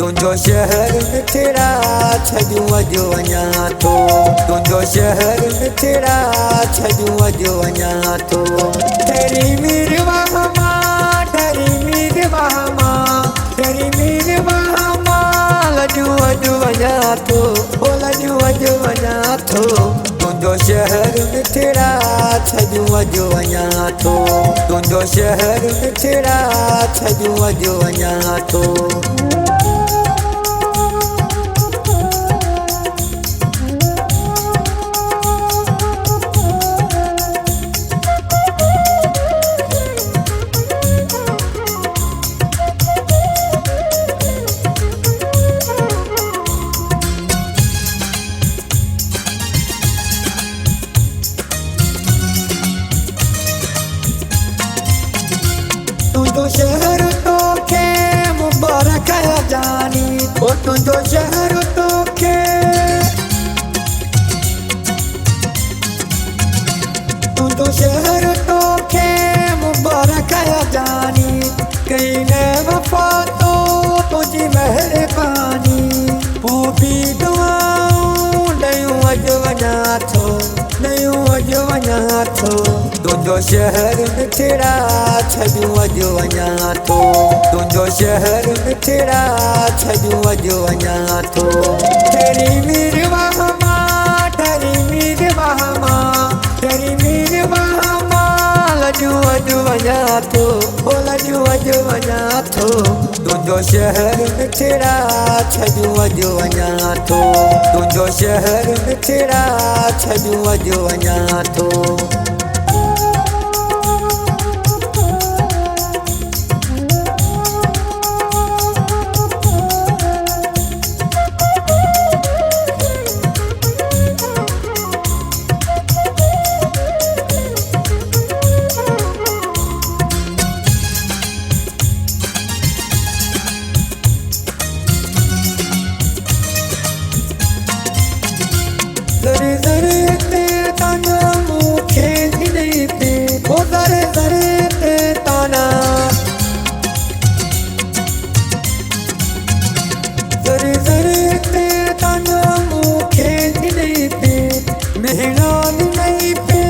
तुझो शहर मिठड़ा छजू अजो वञा थो तुझो शहर मिठड़ा छजू अजो वञा थो तेरी मीर वहमा तेरी मीर वहमा तेरी मीर वहमा लजू अजो वञा थो ओ लजू अजो वञा थो तुझो शहर मिठड़ा छजू अजो वञा थो तुझो शहर मिठड़ा छजू अजो वञा थो तुझो शहर तोखे मुबारक है जानी ओ तुझो शहर तोखे तुझो शहर तोखे मुबारक है जानी कई ने वफा तो तुझी मेहरबानी वो भी दुआऊं नयूं अज वञा थो नयूं अज वञा थो तुझो शहर मिठड़ा छजू अजो वञा थो तुझो शहर मिठड़ा छजू अजो वञा थो तेरी मीर वहमा तेरी मीर वहमा तेरी मीर वहमा लजू अजो वञा थो ओ लजू अजो वञा थो तुझो शहर मिठड़ा छजू अजो वञा थो तुझो शहर मिठड़ा छजू अजो वञा थो ज़रे ज़रे ते ताना मूंखे ॾिनई पे ओ ज़रे ज़रे ते ताना ज़रे ज़रे ते ताना मूंखे ॾिनई पे मेहणा ॾिनई पे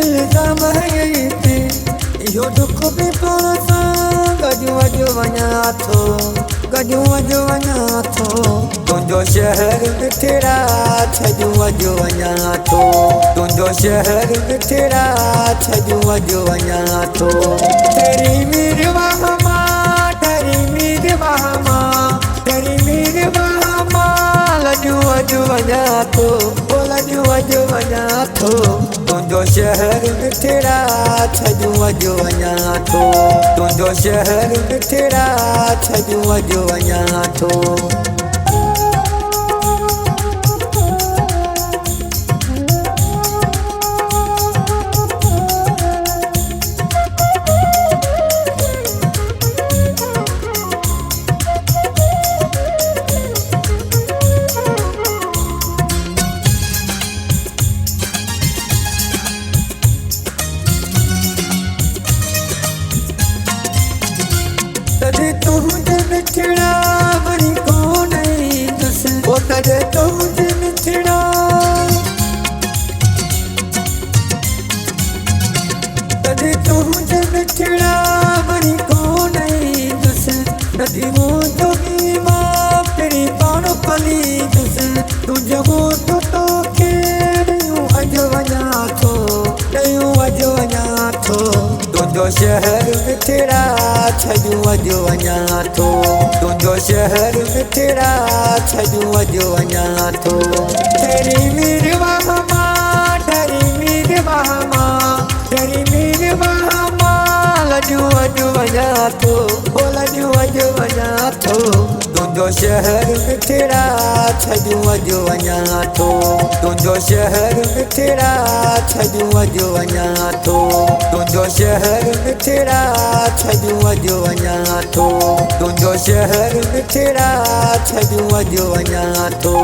इल्ज़ाम हयई पे इहो दुख बि पाण सां गॾु अॼु वञा थो गॾु अॼु वञा थो तुझो शहर मिठड़ा छजू अजो वञा थो तुझो शहर मिठड़ा छजू अजो वञा थो तेरी मीर वहमा तेरी मीर वहमा तेरी मीर वहमा लजू अजो वञा थो ओ लजू अजो वञा थो तुझो शहर मिठड़ा छजू अजो वञा थो तुझो शहर मिठड़ा छजू अजो वञा थो तॾहिं तुंहिंजे मिठड़ा वरी कोन ईंदुसि ओ तॾहिं तुंहिंजे मिठड़ा तॾहिं तुंहिंजे मिठड़ा वरी कोन ईंदुसि नदी मुंहिंजो बि मां पहिरीं पाण पलींदुसि तुंहिंजो घोटु तोखे ॾियूं अॼु वञा थो ॾियूं अॼु वञा थो तुझो शहर मिठड़ा छजू अजो वञा थो तुझो शहर मिठड़ा छजू अजो वञा थो तेरी मीर वहमा तेरी मीर वहमा तेरी मीर वहमा लजू अजो वञा थो ओ लजू अजो वञा थो तुझो शहर मिठड़ा छजू अजो वञा थो तुझो शहर मिठड़ा छजू अजो वञा थो तुझो शहर मिठड़ा छजू अजो वञा थो तुझो शहर मिठड़ा छजू अजो वञा थो